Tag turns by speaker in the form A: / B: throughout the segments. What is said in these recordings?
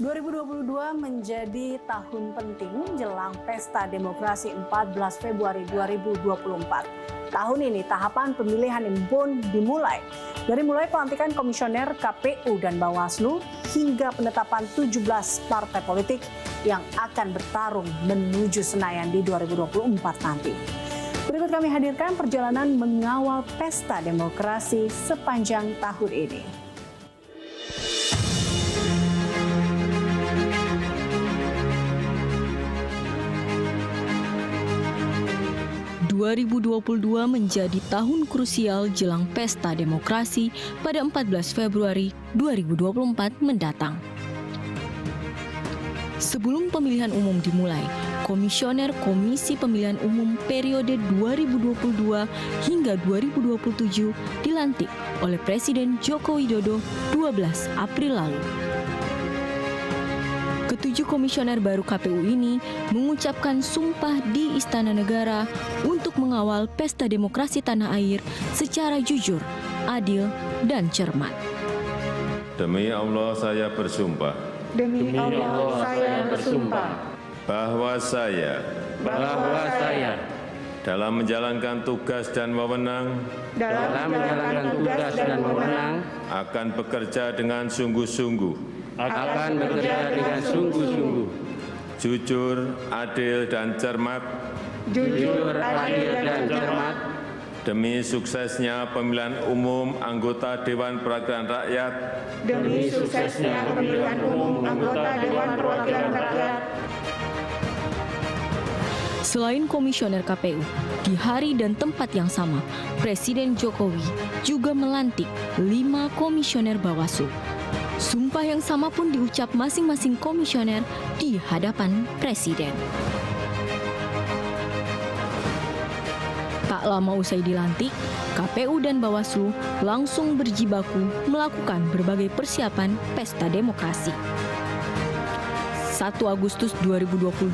A: 2022 menjadi tahun penting jelang Pesta Demokrasi 14 Februari 2024. Tahun ini tahapan pemilihan pun dimulai. Dari mulai pelantikan komisioner KPU dan Bawaslu hingga penetapan 17 partai politik yang akan bertarung menuju Senayan di 2024 nanti. Berikut kami hadirkan perjalanan mengawal Pesta Demokrasi sepanjang tahun ini.
B: 2022 menjadi tahun krusial jelang Pesta Demokrasi pada 14 Februari 2024 mendatang. Sebelum pemilihan umum dimulai, Komisioner Komisi Pemilihan Umum periode 2022 hingga 2027 dilantik oleh Presiden Joko Widodo 12 April lalu. Ketujuh komisioner baru KPU ini mengucapkan sumpah di Istana Negara untuk mengawal Pesta Demokrasi tanah air secara jujur, adil, dan cermat.
C: Demi Allah saya bersumpah.
D: Demi Allah saya bersumpah.
C: Bahwa saya dalam menjalankan tugas dan wewenang akan bekerja dengan sungguh-sungguh. Jujur, adil, dan cermat. Demi suksesnya pemilihan umum anggota Dewan Perwakilan Rakyat.
B: Selain komisioner KPU, di hari dan tempat yang sama, Presiden Jokowi juga melantik 5 komisioner Bawaslu. Sumpah yang sama pun diucap masing-masing komisioner di hadapan Presiden. Tak lama usai dilantik, KPU dan Bawaslu langsung berjibaku melakukan berbagai persiapan Pesta Demokrasi. 1 Agustus 2022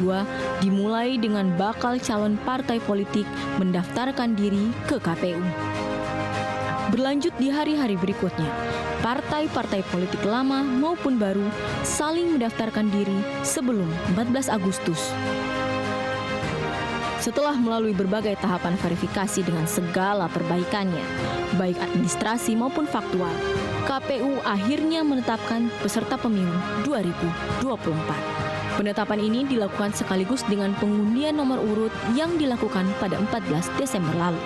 B: dimulai dengan bakal calon partai politik mendaftarkan diri ke KPU. Berlanjut di hari-hari berikutnya, partai-partai politik lama maupun baru saling mendaftarkan diri sebelum 14 Agustus. Setelah melalui berbagai tahapan verifikasi dengan segala perbaikannya, baik administrasi maupun faktual, KPU akhirnya menetapkan peserta pemilu 2024. Penetapan ini dilakukan sekaligus dengan pengundian nomor urut yang dilakukan pada 14 Desember lalu.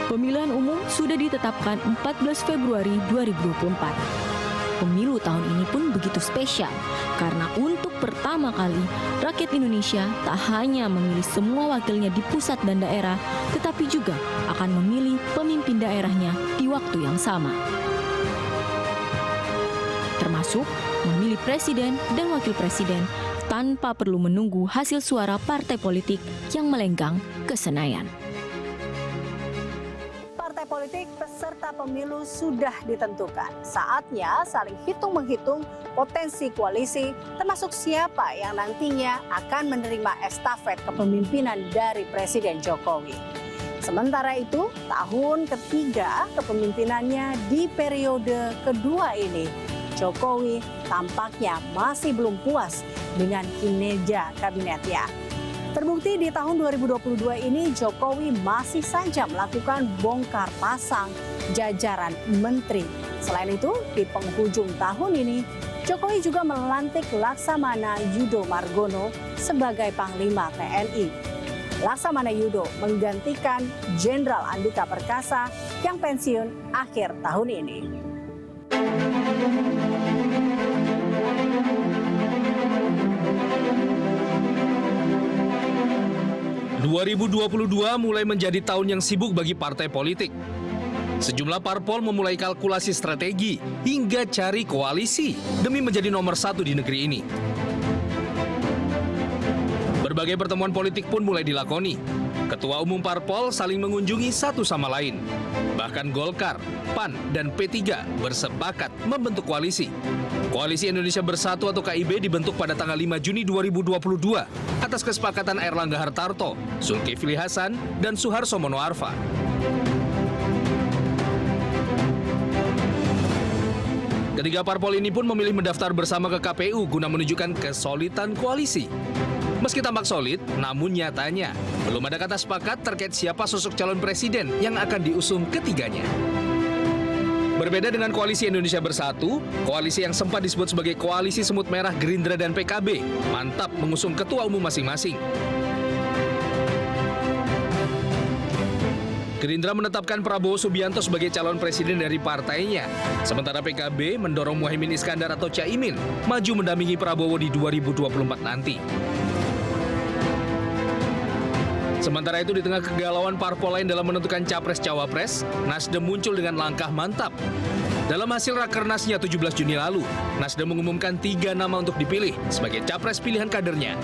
B: Pemilihan umum sudah ditetapkan 14 Februari 2024. Pemilu tahun ini pun begitu spesial karena untuk pertama kali rakyat Indonesia tak hanya memilih semua wakilnya di pusat dan daerah, tetapi juga akan memilih pemimpin daerahnya di waktu yang sama. Termasuk memilih presiden dan wakil presiden tanpa perlu menunggu hasil suara partai politik yang melenggang ke Senayan.
A: Partai politik peserta pemilu sudah ditentukan. Saatnya saling hitung-menghitung potensi koalisi, termasuk siapa yang nantinya akan menerima estafet kepemimpinan dari Presiden Jokowi. Sementara itu, tahun ketiga kepemimpinannya di periode kedua ini, Jokowi tampaknya masih belum puas dengan kinerja kabinetnya. Terbukti di tahun 2022 ini Jokowi masih saja melakukan bongkar pasang jajaran menteri. Selain itu, di penghujung tahun ini, Jokowi juga melantik Laksamana Yudho Margono sebagai Panglima TNI. Laksamana Yudho menggantikan Jenderal Andika Perkasa yang pensiun akhir tahun ini.
E: 2022 mulai menjadi tahun yang sibuk bagi partai politik. Sejumlah parpol memulai kalkulasi strategi hingga cari koalisi demi menjadi nomor 1 di negeri ini. Berbagai pertemuan politik pun mulai dilakoni. Ketua umum parpol saling mengunjungi satu sama lain. Bahkan Golkar, PAN, dan P3 bersepakat membentuk koalisi. Koalisi Indonesia Bersatu atau KIB dibentuk pada tanggal 5 Juni 2022 atas kesepakatan Airlangga Hartarto, Zulkifli Hasan, dan Suharto Mono Arfa. Ketiga parpol ini pun memilih mendaftar bersama ke KPU guna menunjukkan kesolidan koalisi. Meski tampak solid, namun nyatanya belum ada kata sepakat terkait siapa sosok calon presiden yang akan diusung ketiganya. Berbeda dengan Koalisi Indonesia Bersatu, koalisi yang sempat disebut sebagai Koalisi Semut Merah Gerindra dan PKB mantap mengusung ketua umum masing-masing. Gerindra menetapkan Prabowo Subianto sebagai calon presiden dari partainya, sementara PKB mendorong Muhaimin Iskandar atau Caimin maju mendampingi Prabowo di 2024 nanti. Sementara itu di tengah kegalauan parpol lain dalam menentukan capres-cawapres, Nasdem muncul dengan langkah mantap. Dalam hasil rakernasnya 17 Juni lalu, Nasdem mengumumkan 3 nama untuk dipilih sebagai capres pilihan kadernya.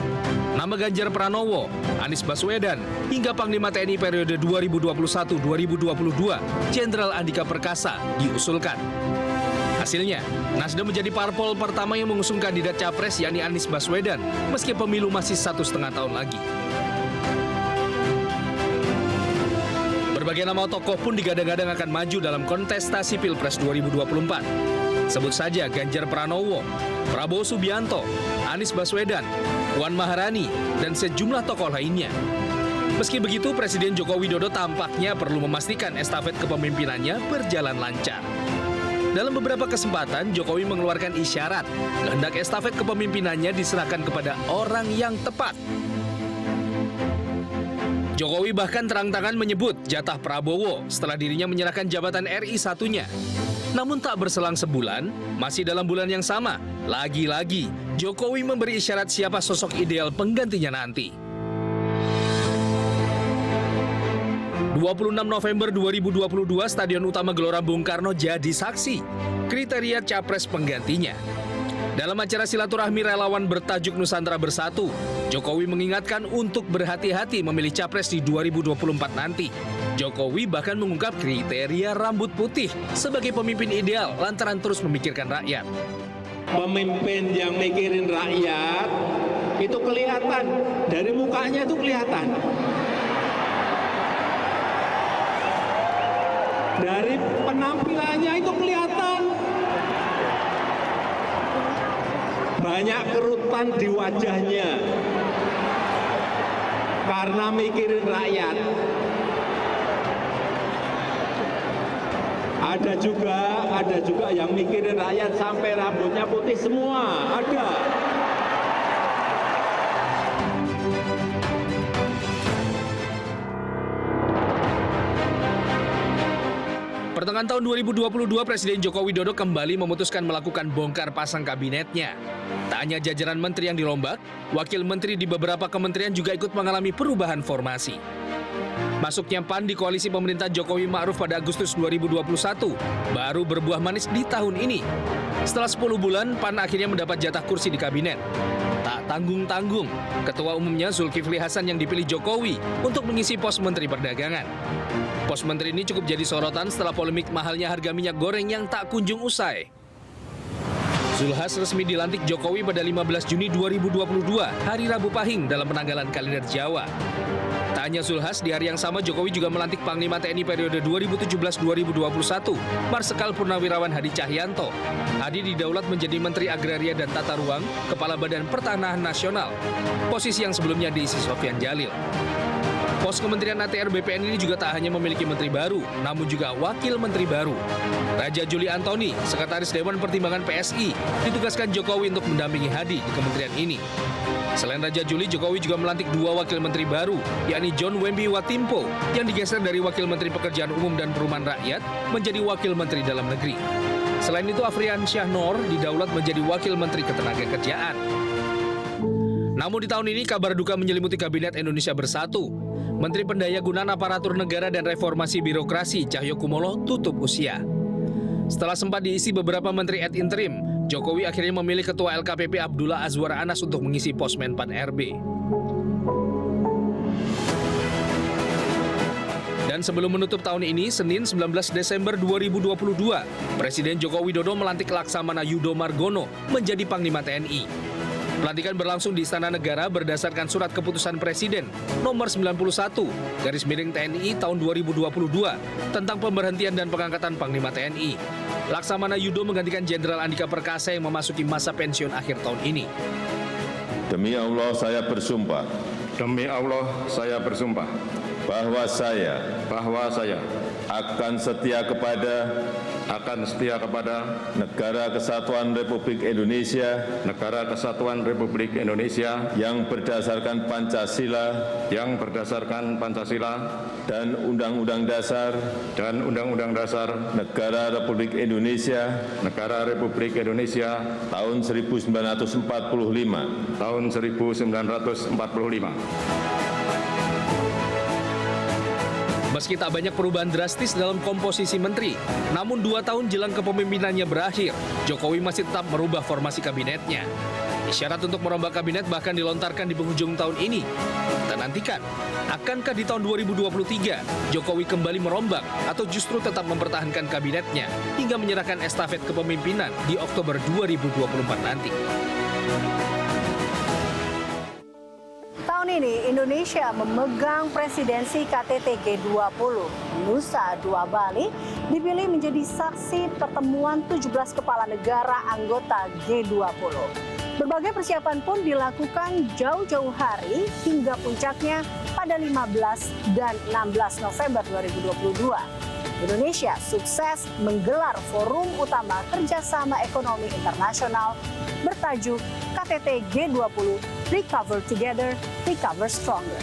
E: Nama Ganjar Pranowo, Anies Baswedan, hingga Panglima TNI periode 2021-2022, Jenderal Andika Perkasa diusulkan. Hasilnya, Nasdem menjadi parpol pertama yang mengusung kandidat capres yakni Anies Baswedan, meski pemilu masih 1,5 tahun lagi. Berbagai nama tokoh pun digadang-gadang akan maju dalam kontestasi Pilpres 2024. Sebut saja Ganjar Pranowo, Prabowo Subianto, Anies Baswedan, Puan Maharani, dan sejumlah tokoh lainnya. Meski begitu, Presiden Joko Widodo tampaknya perlu memastikan estafet kepemimpinannya berjalan lancar. Dalam beberapa kesempatan, Jokowi mengeluarkan isyarat kehendak estafet kepemimpinannya diserahkan kepada orang yang tepat. Jokowi bahkan terang-terangan menyebut jatah Prabowo setelah dirinya menyerahkan jabatan RI satunya. Namun tak berselang sebulan, masih dalam bulan yang sama, lagi-lagi Jokowi memberi isyarat siapa sosok ideal penggantinya nanti. 26 November 2022, Stadion Utama Gelora Bung Karno jadi saksi kriteria capres penggantinya. Dalam acara silaturahmi relawan bertajuk Nusantara Bersatu, Jokowi mengingatkan untuk berhati-hati memilih capres di 2024 nanti. Jokowi bahkan mengungkap kriteria rambut putih sebagai pemimpin ideal lantaran terus memikirkan rakyat.
F: Pemimpin yang mikirin rakyat itu kelihatan, dari mukanya itu kelihatan. Dari penampilannya itu kelihatan. Banyak kerutan di wajahnya karena mikirin rakyat. Ada juga yang mikirin rakyat sampai rambutnya putih semua, ada.
E: Pertengahan tahun 2022, Presiden Joko Widodo kembali memutuskan melakukan bongkar pasang kabinetnya. Tak hanya jajaran menteri yang dirombak, wakil menteri di beberapa kementerian juga ikut mengalami perubahan formasi. Masuknya PAN di koalisi pemerintah Jokowi Ma'ruf pada Agustus 2021 baru berbuah manis di tahun ini. Setelah 10 bulan, PAN akhirnya mendapat jatah kursi di kabinet. Tak tanggung-tanggung, Ketua Umumnya Zulkifli Hasan yang dipilih Jokowi untuk mengisi pos Menteri Perdagangan. Pos menteri ini cukup jadi sorotan setelah polemik mahalnya harga minyak goreng yang tak kunjung usai. Zulhas resmi dilantik Jokowi pada 15 Juni 2022, hari Rabu Pahing dalam penanggalan kalender Jawa. Tak hanya Zulhas, di hari yang sama Jokowi juga melantik Panglima TNI periode 2017-2021, Marsikal Purnawirawan Hadi Cahyanto. Hadi didaulat menjadi Menteri Agraria dan Tata Ruang, Kepala Badan Pertanahan Nasional, posisi yang sebelumnya diisi Sofyan Jalil. Pos Kementerian ATR BPN ini juga tak hanya memiliki menteri baru, namun juga wakil menteri baru. Raja Juli Antoni, Sekretaris Dewan Pertimbangan PSI, ditugaskan Jokowi untuk mendampingi Hadi di kementerian ini. Selain Raja Juli, Jokowi juga melantik 2 wakil menteri baru, yakni John Wemby Watimpo, yang digeser dari Wakil Menteri Pekerjaan Umum dan Perumahan Rakyat menjadi Wakil Menteri Dalam Negeri. Selain itu, Afrian Syah Noor didaulat menjadi Wakil Menteri Ketenagakerjaan. Namun di tahun ini kabar duka menyelimuti Kabinet Indonesia Bersatu. Menteri Pendayagunaan Aparatur Negara dan Reformasi Birokrasi Cahyokumolo tutup usia. Setelah sempat diisi beberapa menteri ad interim, Jokowi akhirnya memilih Ketua LKPP Abdullah Azwar Anas untuk mengisi pos Menpan RB. Dan sebelum menutup tahun ini, Senin 19 Desember 2022, Presiden Joko Widodo melantik Laksamana Yudo Margono menjadi Panglima TNI. Pelantikan berlangsung di Istana Negara berdasarkan surat keputusan Presiden nomor 91/TNI tahun 2022 tentang pemberhentian dan pengangkatan Panglima TNI. Laksamana Yudo menggantikan Jenderal Andika Perkasa yang memasuki masa pensiun akhir tahun ini.
C: Demi Allah saya bersumpah
G: Demi Allah saya bersumpah
C: bahwa saya akan setia kepada Negara Kesatuan Republik Indonesia yang berdasarkan Pancasila dan Undang-Undang Dasar Negara Republik Indonesia tahun 1945.
E: Meski tak banyak perubahan drastis dalam komposisi menteri, namun 2 tahun jelang kepemimpinannya berakhir, Jokowi masih tetap merubah formasi kabinetnya. Isyarat untuk merombak kabinet bahkan dilontarkan di penghujung tahun ini. Kita nantikan, akankah di tahun 2023 Jokowi kembali merombak atau justru tetap mempertahankan kabinetnya hingga menyerahkan estafet kepemimpinan di Oktober 2024 nanti.
A: Tahun ini Indonesia memegang presidensi KTT G20. Nusa Dua Bali dipilih menjadi saksi pertemuan 17 kepala negara anggota G20. Berbagai persiapan pun dilakukan jauh-jauh hari hingga puncaknya pada 15 dan 16 November 2022. Indonesia sukses menggelar forum utama kerjasama ekonomi internasional bertajuk KTT G20 Recover Together, Recover Stronger.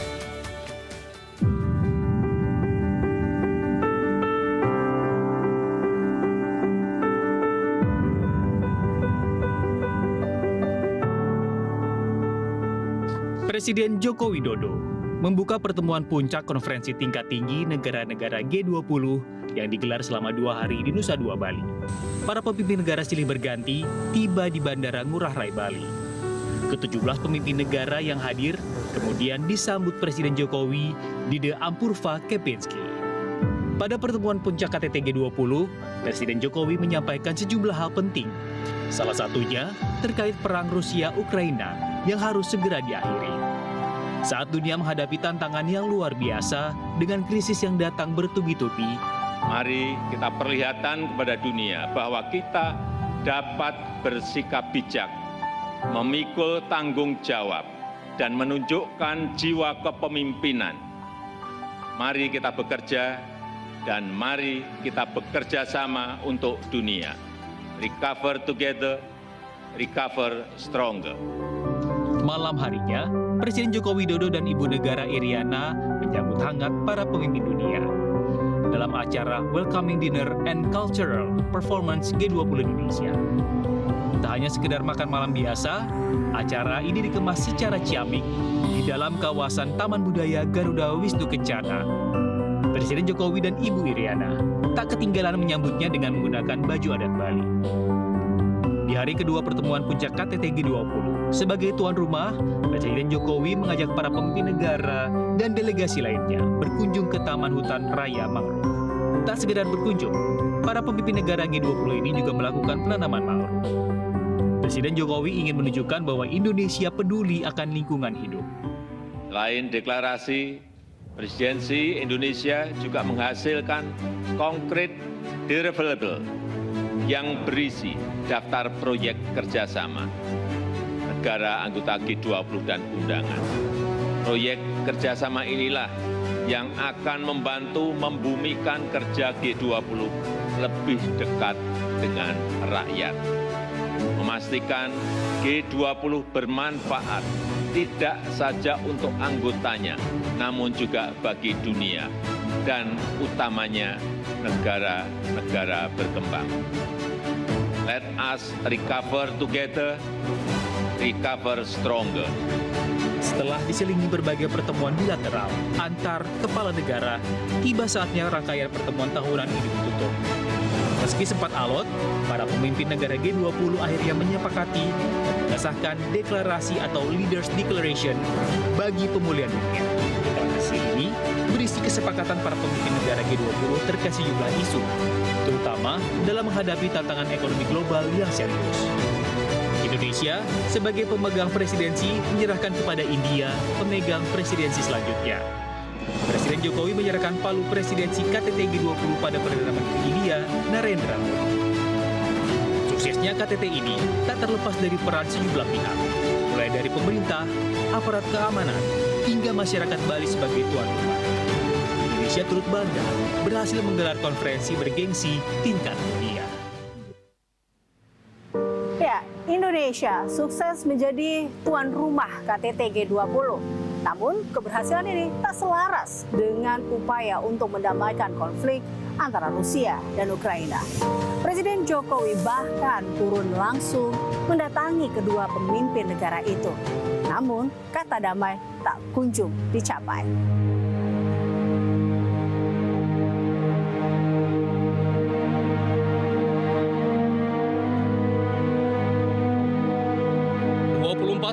H: Presiden Joko Widodo membuka pertemuan puncak konferensi tingkat tinggi negara-negara G20 yang digelar selama 2 hari di Nusa Dua Bali. Para pemimpin negara silih berganti tiba di Bandara Ngurah Rai Bali. Ke-17 pemimpin negara yang hadir kemudian disambut Presiden Jokowi di The Ampurva Kempinski. Pada pertemuan puncak KTT G20, Presiden Jokowi menyampaikan sejumlah hal penting. Salah satunya terkait perang Rusia-Ukraina yang harus segera diakhiri. Saat dunia menghadapi tantangan yang luar biasa dengan krisis yang datang bertubi-tubi,
C: Mari kita perlihatkan kepada dunia bahwa kita dapat bersikap bijak, memikul tanggung jawab, dan menunjukkan jiwa kepemimpinan. Mari kita bekerja dan mari kita bekerja sama untuk dunia. Recover together, recover stronger.
H: malam harinya, Presiden Joko Widodo dan Ibu Negara Iriana menyambut hangat para pemimpin dunia. Dalam acara Welcoming Dinner and Cultural Performance G20 Indonesia. Tak hanya sekedar makan malam biasa, acara ini dikemas secara ciamik di dalam kawasan Taman Budaya Garuda Wisnu Kencana. Presiden Jokowi dan Ibu Iriana tak ketinggalan menyambutnya dengan menggunakan baju adat Bali. Di hari kedua pertemuan puncak KTT G20, sebagai tuan rumah, Presiden Jokowi mengajak para pemimpin negara dan delegasi lainnya berkunjung ke Taman Hutan Raya Mangrove. Tak sekedar berkunjung, para pemimpin negara G20 ini juga melakukan penanaman mangrove. Presiden Jokowi ingin menunjukkan bahwa Indonesia peduli akan lingkungan hidup.
C: Selain deklarasi, Presidensi Indonesia juga menghasilkan konkret deliverable yang berisi daftar proyek kerjasama negara anggota G20 dan undangan. Proyek kerjasama inilah yang akan membantu membumikan kerja G20 lebih dekat dengan rakyat. Memastikan G20 bermanfaat tidak saja untuk anggotanya, namun juga bagi dunia dan utamanya negara-negara berkembang. Let us recover together, recover stronger.
H: Setelah diselingi berbagai pertemuan bilateral antar kepala negara, tiba saatnya rangkaian pertemuan tahunan ini ditutup. Meski sempat alot, para pemimpin negara G20 akhirnya menyepakati dan mengesahkan deklarasi atau Leaders Declaration bagi pemulihan dunia. Deklarasi ini berisi kesepakatan para pemimpin negara G20 terkait sejumlah isu, terutama dalam menghadapi tantangan ekonomi global yang serius. Indonesia sebagai pemegang presidensi menyerahkan kepada India pemegang presidensi selanjutnya. Presiden Jokowi menyerahkan palu presidensi KTT G20 pada Perdana Menteri India, Narendra Modi. Suksesnya KTT ini tak terlepas dari peran sejumlah pihak, mulai dari pemerintah, aparat keamanan, hingga masyarakat Bali sebagai tuan rumah. Indonesia turut bangga berhasil menggelar konferensi bergengsi tingkat dunia.
A: Ya, Indonesia sukses menjadi tuan rumah KTT G20. Namun, keberhasilan ini tak selaras dengan upaya untuk mendamaikan konflik antara Rusia dan Ukraina. Presiden Jokowi bahkan turun langsung mendatangi kedua pemimpin negara itu. Namun, kata damai tak kunjung dicapai.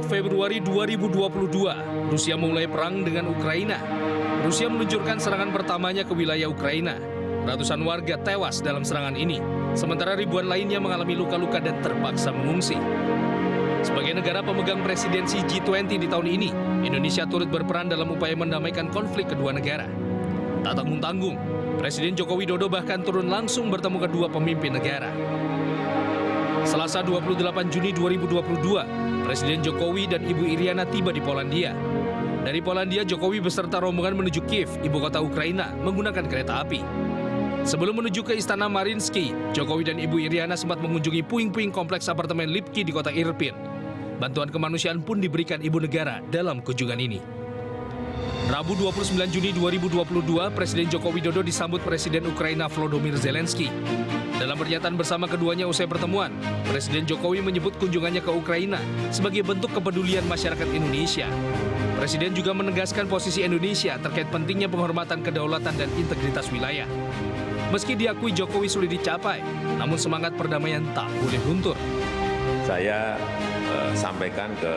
E: Februari 2022, Rusia memulai perang dengan Ukraina. Rusia meluncurkan serangan pertamanya ke wilayah Ukraina. Ratusan warga tewas dalam serangan ini, sementara ribuan lainnya mengalami luka-luka dan terpaksa mengungsi. Sebagai negara pemegang presidensi G20 di tahun ini, Indonesia turut berperan dalam upaya mendamaikan konflik kedua negara. Tak tanggung-tanggung, Presiden Joko Widodo bahkan turun langsung bertemu kedua pemimpin negara. Selasa 28 Juni 2022, Presiden Jokowi dan Ibu Iriana tiba di Polandia. Dari Polandia, Jokowi beserta rombongan menuju Kiev, ibu kota Ukraina, menggunakan kereta api. Sebelum menuju ke Istana Mariinsky, Jokowi dan Ibu Iriana sempat mengunjungi puing-puing kompleks apartemen Lipki di kota Irpin. Bantuan kemanusiaan pun diberikan ibu negara dalam kunjungan ini. Rabu 29 Juni 2022, Presiden Joko Widodo disambut Presiden Ukraina Volodymyr Zelensky. Dalam pernyataan bersama keduanya usai pertemuan, Presiden Jokowi menyebut kunjungannya ke Ukraina sebagai bentuk kepedulian masyarakat Indonesia. Presiden juga menegaskan posisi Indonesia terkait pentingnya penghormatan kedaulatan dan integritas wilayah. Meski diakui Jokowi sulit dicapai, namun semangat perdamaian tak boleh luntur.
C: Saya sampaikan ke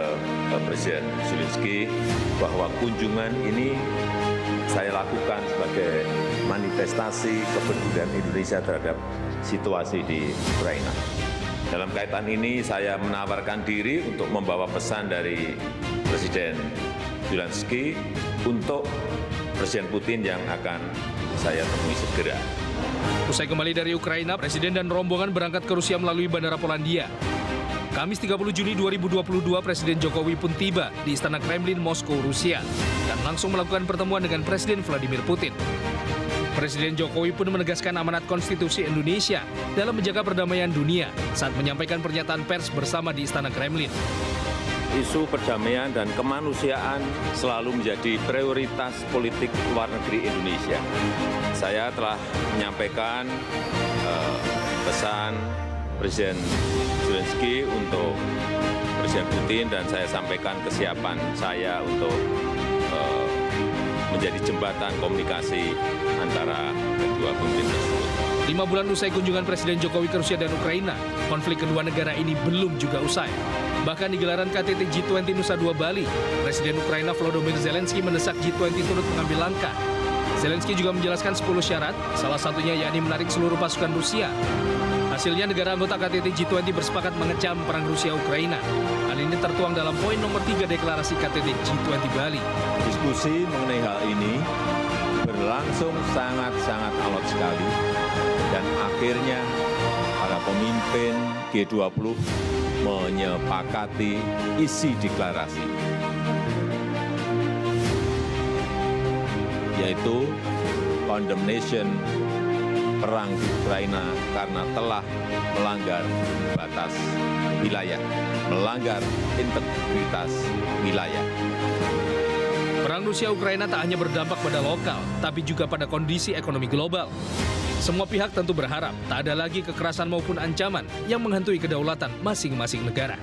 C: Presiden Zelensky bahwa kunjungan ini saya lakukan sebagai manifestasi kepedulian Indonesia terhadap situasi di Ukraina. Dalam kaitan ini saya menawarkan diri untuk membawa pesan dari Presiden Zelensky untuk Presiden Putin yang akan saya temui segera.
E: Usai kembali dari Ukraina, Presiden dan rombongan berangkat ke Rusia melalui Bandara Polandia. Kamis 30 Juni 2022, Presiden Jokowi pun tiba di Istana Kremlin, Moskow, Rusia, dan langsung melakukan pertemuan dengan Presiden Vladimir Putin. Presiden Jokowi pun menegaskan amanat konstitusi Indonesia dalam menjaga perdamaian dunia saat menyampaikan pernyataan pers bersama di Istana Kremlin.
C: Isu perdamaian dan kemanusiaan selalu menjadi prioritas politik luar negeri Indonesia. Saya telah menyampaikan pesan Presiden Zelensky untuk Presiden Putin dan saya sampaikan kesiapan saya untuk menjadi jembatan komunikasi antara kedua pemimpin tersebut.
E: 5 bulan usai kunjungan Presiden Jokowi ke Rusia dan Ukraina, konflik kedua negara ini belum juga usai. Bahkan di gelaran KTT G20 Nusa Dua Bali, Presiden Ukraina Volodymyr Zelensky mendesak G20 turut mengambil langkah. Zelensky juga menjelaskan 10 syarat, salah satunya yakni menarik seluruh pasukan Rusia. Hasilnya negara anggota KTT G20 bersepakat mengecam perang Rusia-Ukraina. Hal ini tertuang dalam poin nomor 3 deklarasi KTT G20 Bali.
C: Diskusi mengenai hal ini berlangsung sangat-sangat alot sekali dan akhirnya para pemimpin G20 menyepakati isi deklarasi, yaitu condemnation perang di Ukraina karena telah melanggar batas wilayah, melanggar integritas wilayah.
E: Perang Rusia-Ukraina tak hanya berdampak pada lokal, tapi juga pada kondisi ekonomi global. Semua pihak tentu berharap tak ada lagi kekerasan maupun ancaman yang menghantui kedaulatan masing-masing negara.